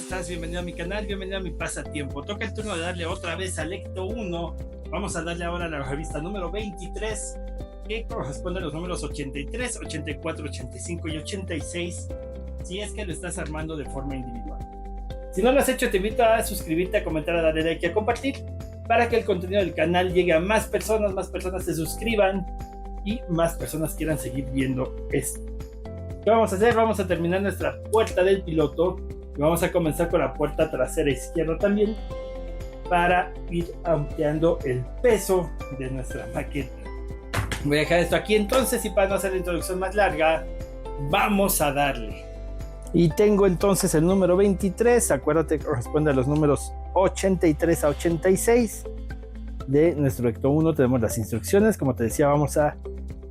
estás? Bienvenido a mi canal, bienvenido a mi pasatiempo. Toca el turno de darle otra vez al Ecto 1. Vamos a darle ahora a la revista número 23, que corresponde a los números 83, 84, 85 y 86, si es que lo estás armando de forma individual. Si no lo has hecho, te invito a suscribirte, a comentar, a darle like y a compartir, para que el contenido del canal llegue a más personas se suscriban y más personas quieran seguir viendo esto. ¿Qué vamos a hacer? Vamos a terminar nuestra puerta del piloto y vamos a comenzar con la puerta trasera izquierda también, para ir ampliando el peso de nuestra maqueta. Voy a dejar esto aquí entonces, y para no hacer la introducción más larga, vamos a darle. Y tengo entonces el número 23, acuérdate que corresponde a los números 83 a 86 de nuestro Ecto 1. Tenemos las instrucciones, como te decía, vamos a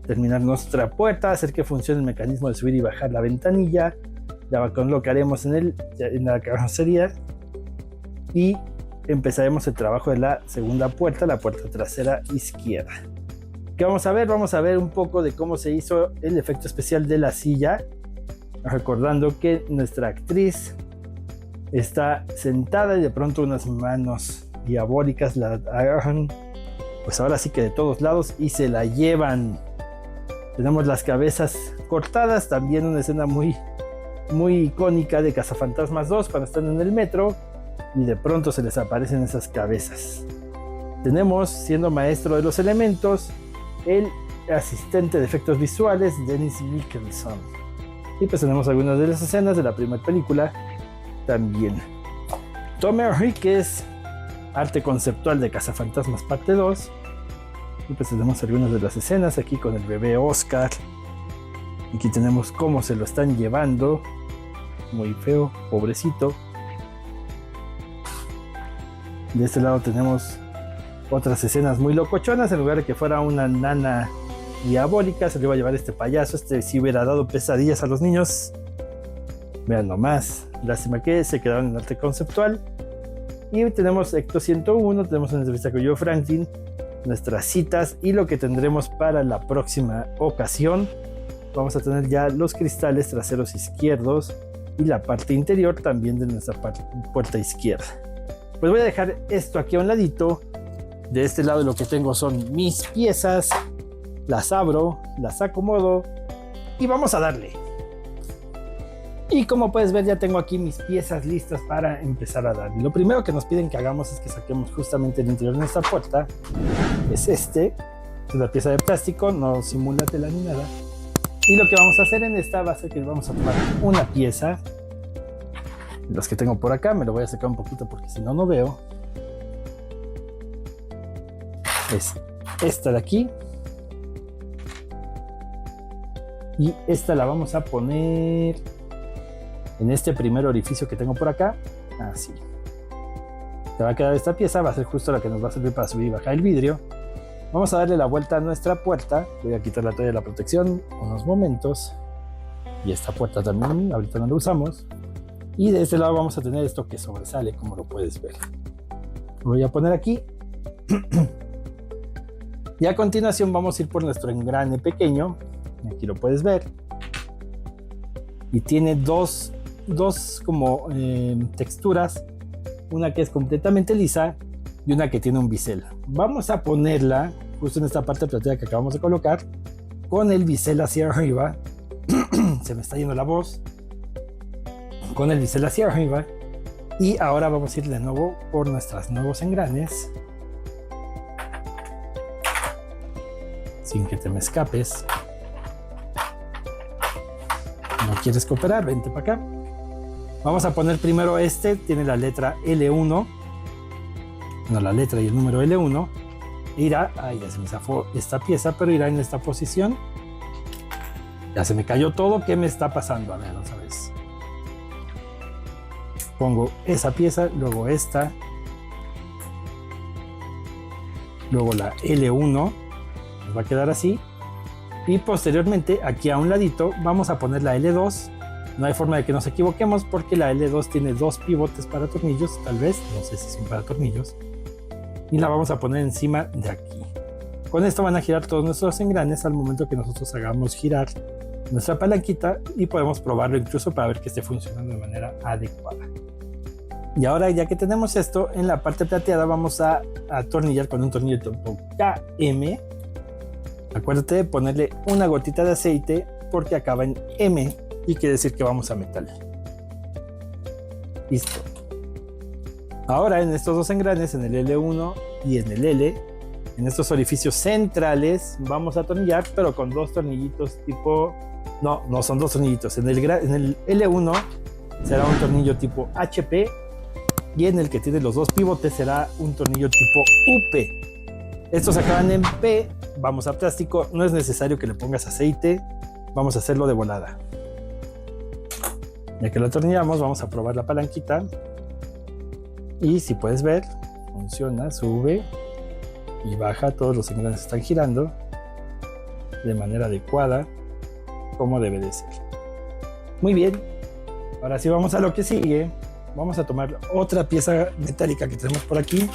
terminar nuestra puerta, hacer que funcione el mecanismo de subir y bajar la ventanilla. Ya colocaremos en la carrocería y empezaremos el trabajo de la segunda puerta, la puerta trasera izquierda. ¿Qué vamos a ver? Vamos a ver un poco de cómo se hizo el efecto especial de la silla, recordando que nuestra actriz está sentada y de pronto unas manos diabólicas la agarran, pues ahora sí que de todos lados, y se la llevan. Tenemos las cabezas cortadas, también una escena muy icónica de Cazafantasmas 2, cuando están en el metro y de pronto se les aparecen esas cabezas. Tenemos, siendo maestro de los elementos, el asistente de efectos visuales, Dennis Mikkelson. Y pues tenemos algunas de las escenas de la primera película también. Tom Enríquez, arte conceptual de Cazafantasmas parte 2. Y pues tenemos algunas de las escenas aquí con el bebé Oscar. Aquí tenemos cómo se lo están llevando. Muy feo, pobrecito. De este lado tenemos otras escenas muy locochonas. En lugar de que fuera una nana diabólica, se le iba a llevar este payaso. Este sí hubiera dado pesadillas a los niños. Vean nomás. Lástima que se quedaron en arte conceptual. Y tenemos Ecto 101. Tenemos una entrevista con Joe Franklin, nuestras citas y lo que tendremos para la próxima ocasión. Vamos a tener ya los cristales traseros izquierdos y la parte interior también de nuestra puerta izquierda. Pues voy a dejar esto aquí a un ladito. De este lado lo que tengo son mis piezas. Las abro, las acomodo y vamos a darle. Y como puedes ver, ya tengo aquí mis piezas listas para empezar a dar. Y lo primero que nos piden que hagamos es que saquemos justamente el interior de nuestra puerta. Es es la pieza de plástico, no simula tela ni nada. Y lo que vamos a hacer en esta va a ser que vamos a tomar una pieza. Los que tengo por acá, me lo voy a sacar un poquito porque si no, no veo. Es esta de aquí. Y esta la vamos a poner en este primer orificio que tengo por acá. Así. Te va a quedar esta pieza, va a ser justo la que nos va a servir para subir y bajar el vidrio. Vamos a darle la vuelta a nuestra puerta. Voy a quitar la toalla de la protección unos momentos. Y esta puerta también, ahorita no la usamos. Y de este lado vamos a tener esto que sobresale, como lo puedes ver. Lo voy a poner aquí. Y a continuación vamos a ir por nuestro engrane pequeño. Aquí lo puedes ver. Y tiene dos como texturas. Una que es completamente lisa y una que tiene un bisel. Vamos a ponerla justo en esta parte plateada que acabamos de colocar, con el bisel hacia arriba. Se me está yendo la voz. Con el bisel hacia arriba. Y ahora vamos a ir de nuevo por nuestros nuevos engranes. Sin que te me escapes. ¿No quieres cooperar? Vente para acá. Vamos a poner primero tiene la letra L1. No, la letra y el número L1. Irá, ya se me zafó esta pieza, pero irá en esta posición. Ya se me cayó todo. ¿Qué me está pasando? A ver, otra vez. Pongo esa pieza, luego esta. Luego la L1. Nos va a quedar así. Y posteriormente, aquí a un ladito, vamos a poner la L2. No hay forma de que nos equivoquemos porque la L2 tiene dos pivotes para tornillos, tal vez, no sé si son para tornillos. Y la vamos a poner encima de aquí. Con esto van a girar todos nuestros engranes al momento que nosotros hagamos girar nuestra palanquita y podemos probarlo incluso para ver que esté funcionando de manera adecuada. Y ahora, ya que tenemos esto, en la parte plateada vamos a atornillar con un tornillo tipo KM. Acuérdate de ponerle una gotita de aceite porque acaba en M y quiere decir que vamos a metal. Listo. Ahora en estos dos engranes, en el L1 y en el L, en estos orificios centrales, vamos a atornillar, pero con dos tornillitos tipo... No son dos tornillitos. En el L1 será un tornillo tipo HP y en el que tiene los dos pivotes será un tornillo tipo UP. Estos acaban en P. Vamos a plástico. No es necesario que le pongas aceite. Vamos a hacerlo de volada. Ya que lo atornillamos, vamos a probar la palanquita. Y si puedes ver, funciona, sube y baja. Todos los engranes están girando de manera adecuada, como debe de ser. Muy bien. Ahora sí vamos a lo que sigue. Vamos a tomar otra pieza metálica que tenemos por aquí.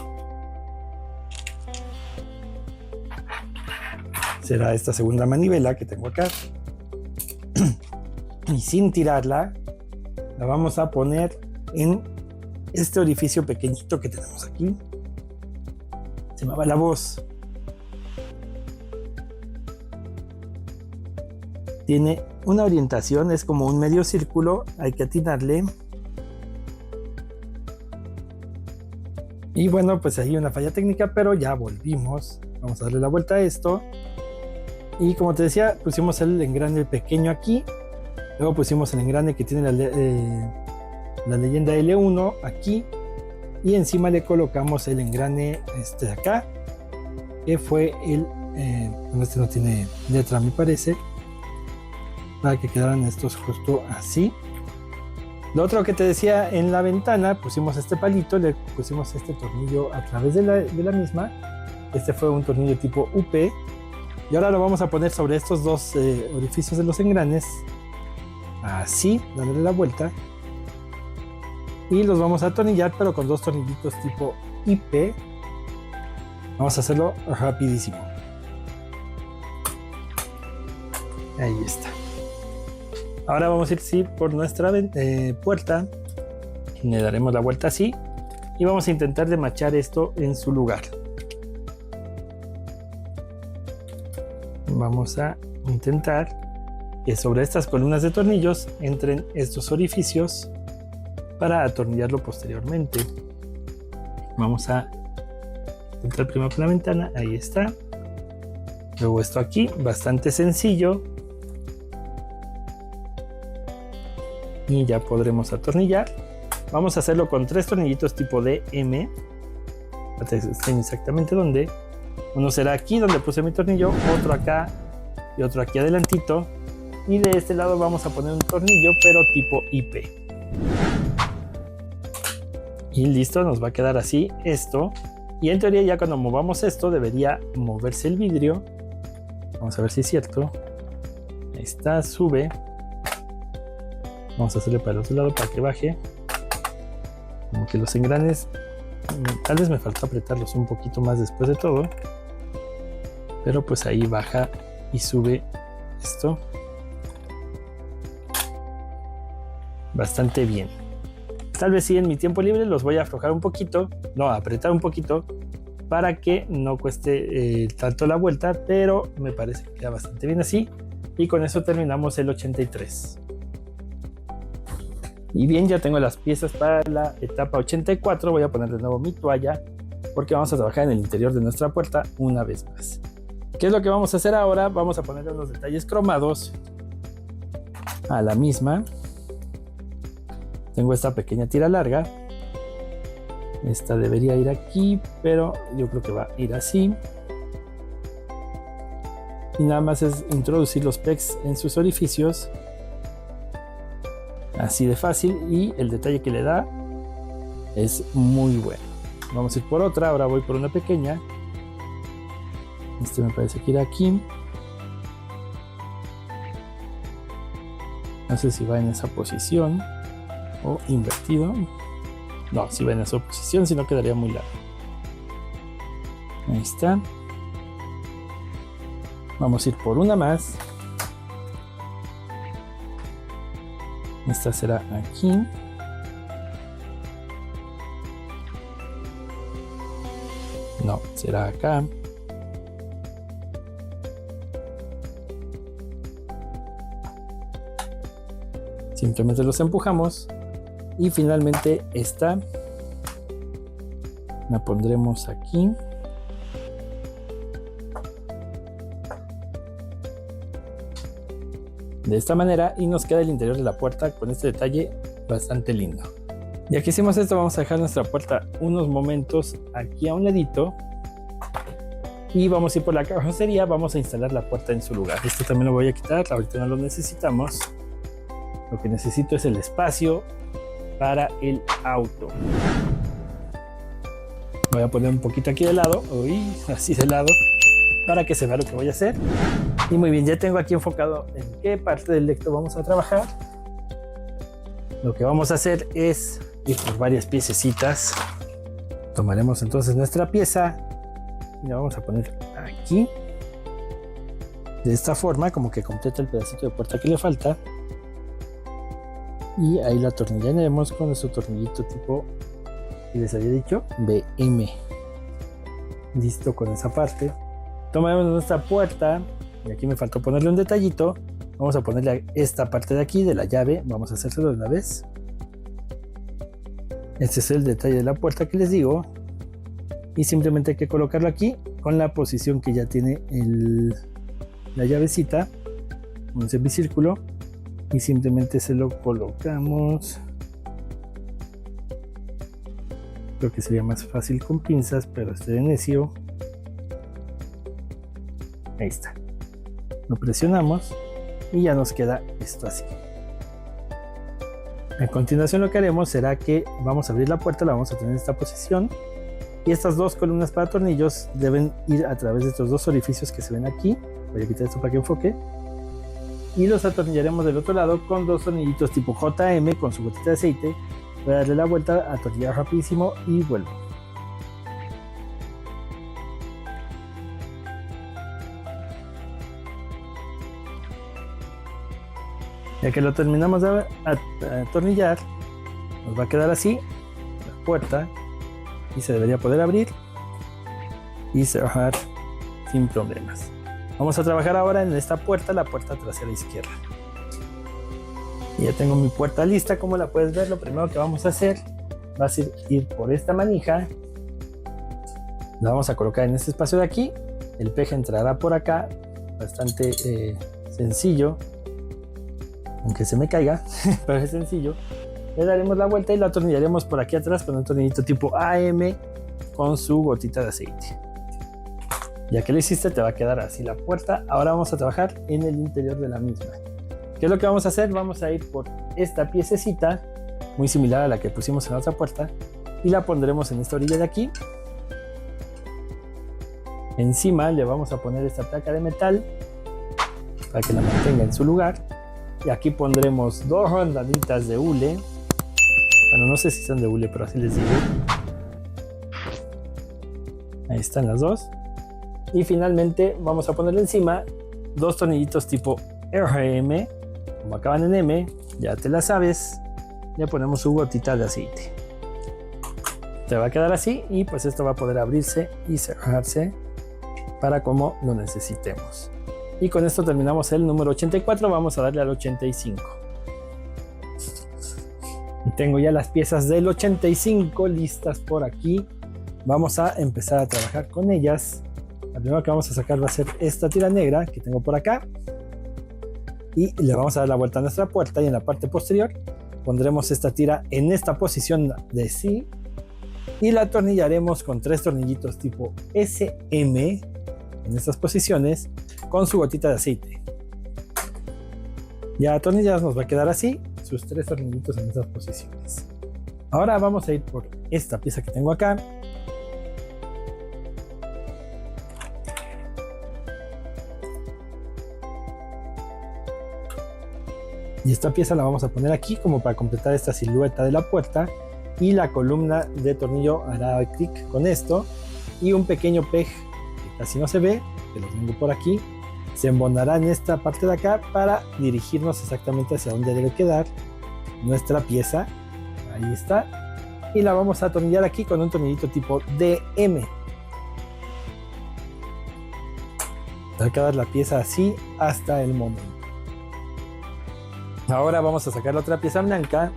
Será esta segunda manivela que tengo acá. Y sin tirarla, la vamos a poner en este orificio pequeñito que tenemos aquí. Se me va la voz. Tiene una orientación, es como un medio círculo, hay que atinarle. Y bueno, pues ahí una falla técnica, pero ya volvimos. Vamos a darle la vuelta a esto. Y como te decía, pusimos el engrane pequeño aquí. Luego pusimos el engrane que tiene la leyenda L1 aquí. Y encima le colocamos el engrane de acá, que fue el... este no tiene letra, me parece. Para que quedaran estos justo así. Lo otro que te decía, en la ventana pusimos este palito, le pusimos este tornillo a través de la misma. Este fue un tornillo tipo UP. Y ahora lo vamos a poner sobre estos dos orificios de los engranes. Así, dándole la vuelta. Y los vamos a atornillar, pero con dos tornillitos tipo IP. Vamos a hacerlo rapidísimo. Ahí está. Ahora vamos a ir por nuestra puerta. Le daremos la vuelta así. Y vamos a intentar de machar esto en su lugar. Vamos a intentar que sobre estas columnas de tornillos entren estos orificios para atornillarlo posteriormente. Vamos a entrar primero por la ventana. Ahí está. Luego esto aquí, bastante sencillo. Y ya podremos atornillar. Vamos a hacerlo con tres tornillitos tipo DM. Estén exactamente donde. Uno será aquí donde puse mi tornillo, otro acá y otro aquí adelantito. Y de este lado vamos a poner un tornillo pero tipo IP. Y listo, nos va a quedar así esto. Y en teoría ya cuando movamos esto debería moverse el vidrio. Vamos a ver si es cierto. Ahí está, sube. Vamos a hacerle para el otro lado para que baje. Como que los engranes, tal vez me falta apretarlos un poquito más después de todo. Pero pues ahí baja y sube esto. Bastante bien. Tal vez sí en mi tiempo libre los voy a aflojar un poquito. No, a apretar un poquito. Para que no cueste tanto la vuelta. Pero me parece que queda bastante bien así. Y con eso terminamos el 83. Y bien, ya tengo las piezas para la etapa 84. Voy a poner de nuevo mi toalla porque vamos a trabajar en el interior de nuestra puerta una vez más. ¿Qué es lo que vamos a hacer ahora? Vamos a ponerle unos detalles cromados a la misma. Tengo esta pequeña tira larga. Esta debería ir aquí, pero yo creo que va a ir así. Y nada más es introducir los pegs en sus orificios. Así de fácil, y el detalle que le da es muy bueno. Vamos a ir por otra, ahora voy por una pequeña. Este me parece que irá aquí. No sé si va en esa posición o invertido. No, si va en esa posición, si no quedaría muy largo. Ahí está. Vamos a ir por una más. Esta será aquí. No, será acá. Simplemente los empujamos y finalmente esta la pondremos aquí. De esta manera y nos queda el interior de la puerta con este detalle bastante lindo. Ya que hicimos esto, vamos a dejar nuestra puerta unos momentos aquí a un ladito y vamos a ir por la carrocería. Vamos a instalar la puerta en su lugar. Esto también lo voy a quitar, ahorita no lo necesitamos. Lo que necesito es el espacio para el auto. Voy a poner un poquito aquí de lado, así de lado, para que se vea lo que voy a hacer. Y muy bien, ya tengo aquí enfocado en qué parte del lecto vamos a trabajar. Lo que vamos a hacer es ir por varias piececitas. Tomaremos entonces nuestra pieza y la vamos a poner aquí. De esta forma, como que completa el pedacito de puerta que le falta. Y ahí la atornillaremos con nuestro tornillito tipo, que les había dicho, BM. Listo con esa parte. Tomaremos nuestra puerta. Y aquí me faltó ponerle un detallito. Vamos a ponerle esta parte de aquí de la llave. Vamos a hacérselo de una vez. Este es el detalle de la puerta que les digo. Y simplemente hay que colocarlo aquí con la posición que ya tiene la llavecita. Un semicírculo. Y simplemente se lo colocamos. Creo que sería más fácil con pinzas, pero estoy de necio. Ahí está. Lo presionamos y ya nos queda esto así. A continuación lo que haremos será que vamos a abrir la puerta, la vamos a tener en esta posición y estas dos columnas para tornillos deben ir a través de estos dos orificios que se ven aquí. Voy a quitar esto para que enfoque y los atornillaremos del otro lado con dos tornillitos tipo JM con su gotita de aceite. Voy a darle la vuelta, atornillar rapidísimo y vuelvo. Ya que lo terminamos de atornillar, nos va a quedar así la puerta y se debería poder abrir y cerrar sin problemas. Vamos a trabajar ahora en esta puerta, la puerta trasera izquierda. Y ya tengo mi puerta lista, como la puedes ver. Lo primero que vamos a hacer va a ser ir por esta manija. La vamos a colocar en este espacio de aquí. El peje entrará por acá, bastante sencillo. Aunque se me caiga, pero es sencillo. Le daremos la vuelta y la atornillaremos por aquí atrás con un tornillito tipo AM con su gotita de aceite. Ya que lo hiciste, te va a quedar así la puerta. Ahora vamos a trabajar en el interior de la misma. ¿Qué es lo que vamos a hacer? Vamos a ir por esta piececita, muy similar a la que pusimos en la otra puerta, y la pondremos en esta orilla de aquí. Encima le vamos a poner esta placa de metal para que la mantenga en su lugar. Y aquí pondremos dos rondanitas de hule. Bueno, no sé si son de hule, pero así les digo. Ahí están las dos. Y finalmente vamos a ponerle encima dos tornillitos tipo RM. Como acaban en M, ya te la sabes. Le ponemos su gotita de aceite. Te va a quedar así y pues esto va a poder abrirse y cerrarse para como lo necesitemos. Y con esto terminamos el número 84, vamos a darle al 85. Y tengo ya las piezas del 85 listas por aquí. Vamos a empezar a trabajar con ellas. La primera que vamos a sacar va a ser esta tira negra que tengo por acá. Y le vamos a dar la vuelta a nuestra puerta y en la parte posterior pondremos esta tira en esta posición de sí. Y la atornillaremos con tres tornillitos tipo SM en estas posiciones con su gotita de aceite. Ya atornillados nos va a quedar así, sus tres tornillitos en estas posiciones. Ahora vamos a ir por esta pieza que tengo acá. Y esta pieza la vamos a poner aquí como para completar esta silueta de la puerta. Y la columna de tornillo hará clic con esto. Y un pequeño peg que casi no se ve, que lo tengo por aquí, se embonará en esta parte de acá para dirigirnos exactamente hacia donde debe quedar nuestra pieza. Ahí está. Y la vamos a atornillar aquí con un tornillito tipo DM. Va a quedar la pieza así hasta el momento. Ahora vamos a sacar la otra pieza blanca,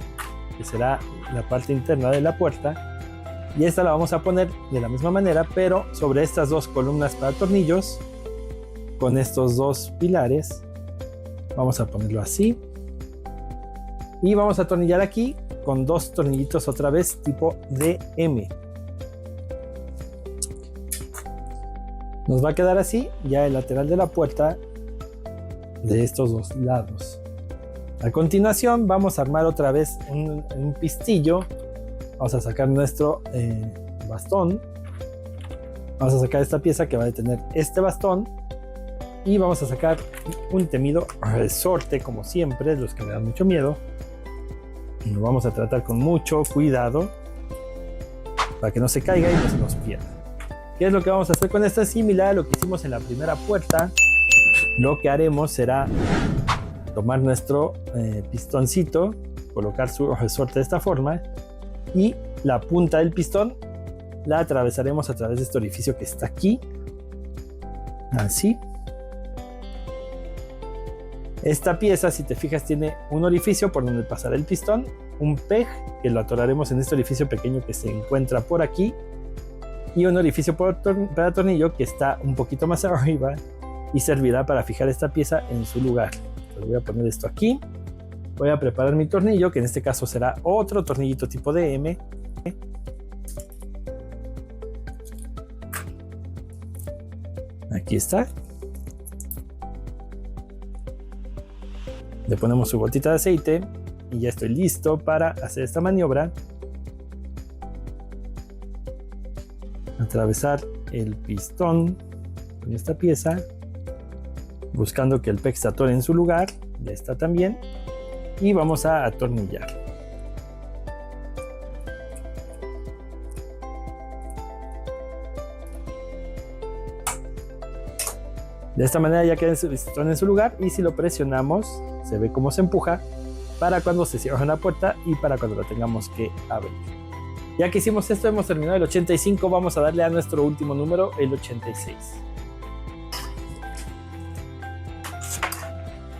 que será la parte interna de la puerta, y esta la vamos a poner de la misma manera, pero sobre estas dos columnas para tornillos, con estos dos pilares. Vamos a ponerlo así, y vamos a atornillar aquí con dos tornillitos otra vez tipo DM. Nos va a quedar así ya el lateral de la puerta de estos dos lados. A continuación vamos a armar otra vez un pistillo. Vamos a sacar nuestro bastón. Vamos a sacar esta pieza que va a detener este bastón. Y vamos a sacar un temido resorte, como siempre, los que me dan mucho miedo. Y lo vamos a tratar con mucho cuidado para que no se caiga y no se nos pierda. ¿Qué es lo que vamos a hacer con esta? Similar a lo que hicimos en la primera puerta. Lo que haremos será tomar nuestro pistoncito, colocar su resorte de esta forma, y la punta del pistón la atravesaremos a través de este orificio que está aquí, así. Esta pieza, si te fijas, tiene un orificio por donde pasará el pistón, un peg que lo atoraremos en este orificio pequeño que se encuentra por aquí, y un orificio para tornillo que está un poquito más arriba y servirá para fijar esta pieza en su lugar. Voy a poner esto aquí. Voy a preparar mi tornillo, que en este caso será otro tornillito tipo DM. Aquí está. Le ponemos su gotita de aceite y ya estoy listo para hacer esta maniobra. Atravesar el pistón con esta pieza, buscando que el peg se atore en su lugar. Ya está también. Y vamos a atornillar. De esta manera ya queda el pistón en su lugar, y si lo presionamos se ve cómo se empuja para cuando se cierra la puerta y para cuando la tengamos que abrir. Ya que hicimos esto, hemos terminado el 85. Vamos a darle a nuestro último número, el 86.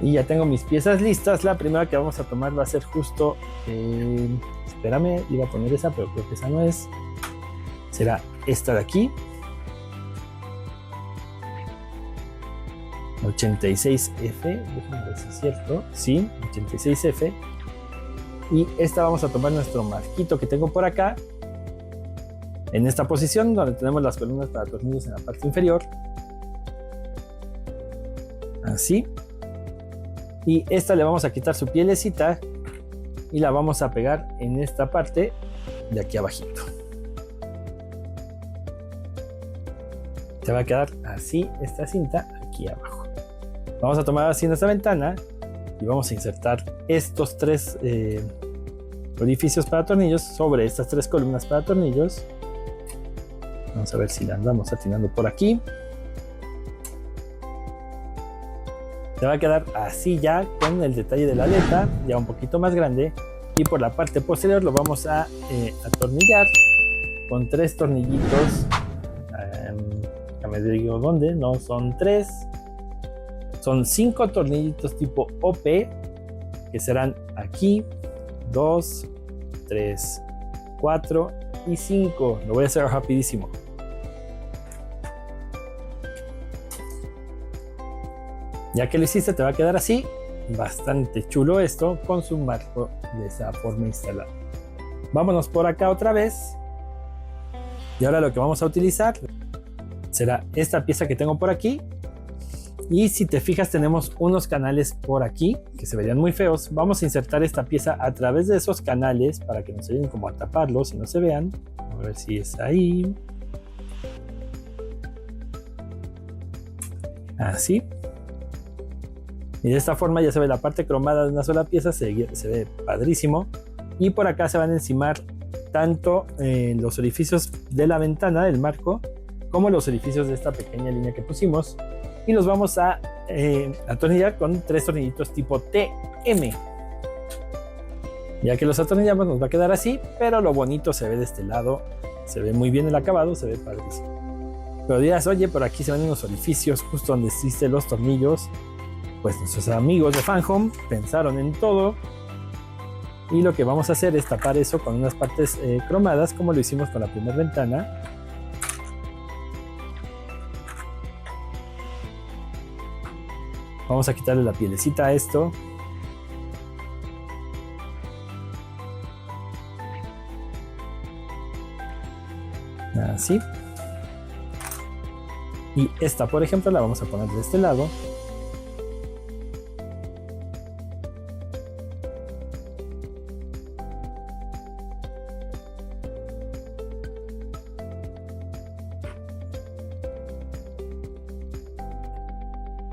Y ya tengo mis piezas listas. La primera que vamos a tomar va a ser justo... espérame, iba a poner esa, pero creo que esa no es. Será esta de aquí. 86F. Déjenme ver si es cierto. Sí, 86F. Y esta vamos a tomar nuestro marquito que tengo por acá. En esta posición donde tenemos las columnas para tornillos en la parte inferior. Así. Y esta le vamos a quitar su pielecita y la vamos a pegar en esta parte de aquí abajito. Te va a quedar así esta cinta aquí abajo. Vamos a tomar así nuestra ventana y vamos a insertar estos tres orificios para tornillos sobre estas tres columnas para tornillos. Vamos a ver si la andamos atinando por aquí. Te va a quedar así ya, con el detalle de la aleta ya un poquito más grande, y por la parte posterior lo vamos a atornillar con tres tornillitos. Ya me digo dónde, no son tres, son 5 tornillitos tipo OP, que serán aquí 2, 3, 4 y 5. Lo voy a hacer rapidísimo. Ya que lo hiciste, te va a quedar así, bastante chulo esto, con su marco de esa forma instalado. Vámonos por acá otra vez. Y ahora lo que vamos a utilizar será esta pieza que tengo por aquí. Y si te fijas, tenemos unos canales por aquí que se verían muy feos. Vamos a insertar esta pieza a través de esos canales para que nos ayuden como a taparlos y no se vean. A ver si es ahí. Así. Y de esta forma ya se ve la parte cromada de una sola pieza, se ve padrísimo. Y por acá se van a encimar tanto los orificios de la ventana del marco como los orificios de esta pequeña línea que pusimos, y los vamos a atornillar con 3 tornillitos tipo TM. Ya que los atornillamos nos va a quedar así, pero lo bonito se ve de este lado, se ve muy bien el acabado, se ve padrísimo. Pero dirás, oye, por aquí se ven unos orificios justo donde existen los tornillos. Pues nuestros amigos de Fanhome pensaron en todo. Y lo que vamos a hacer es tapar eso con unas partes cromadas, como lo hicimos con la primera ventana. Vamos a quitarle la pielecita a esto. Así. Y esta, por ejemplo, la vamos a poner de este lado.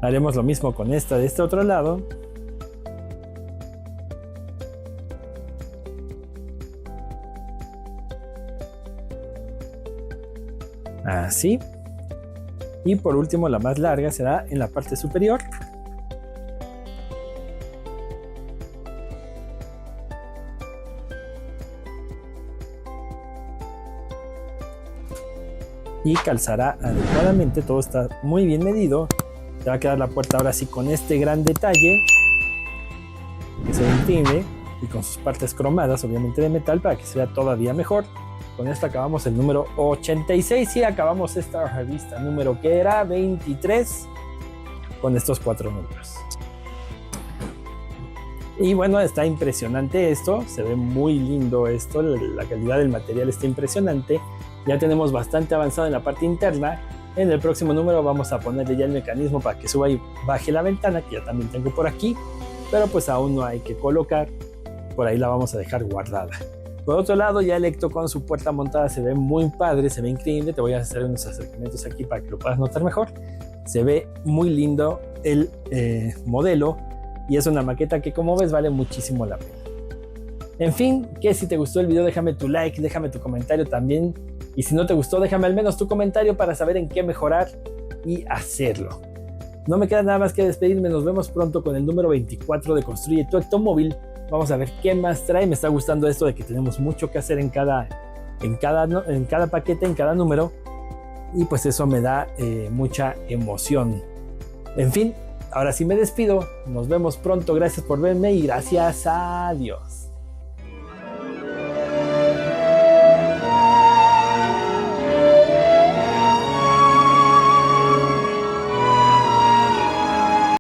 Haremos lo mismo con esta de este otro lado. Así. Y por último, la más larga será en la parte superior. Y calzará adecuadamente, todo está muy bien medido. Te va a quedar la puerta ahora sí con este gran detalle que se entiende y con sus partes cromadas, obviamente de metal, para que se vea todavía mejor. Con esto acabamos el número 86 y acabamos esta revista número que era 23 con estos 4 números. Y bueno, está impresionante esto, se ve muy lindo esto, la calidad del material está impresionante. Ya tenemos bastante avanzado en la parte interna. En el próximo número vamos a ponerle ya el mecanismo para que suba y baje la ventana, que ya también tengo por aquí, pero pues aún no hay que colocar, por ahí la vamos a dejar guardada. Por otro lado, ya el Ecto con su puerta montada se ve muy padre, se ve increíble. Te voy a hacer unos acercamientos aquí para que lo puedas notar mejor. Se ve muy lindo el modelo y es una maqueta que, como ves, vale muchísimo la pena. En fin, que si te gustó el video déjame tu like, déjame tu comentario también. Y si no te gustó, déjame al menos tu comentario para saber en qué mejorar y hacerlo. No me queda nada más que despedirme. Nos vemos pronto con el número 24 de Construye tu Ectomóvil. Vamos a ver qué más trae. Me está gustando esto de que tenemos mucho que hacer en cada paquete, en cada número. Y pues eso me da mucha emoción. En fin, ahora sí me despido. Nos vemos pronto. Gracias por verme y gracias a Dios.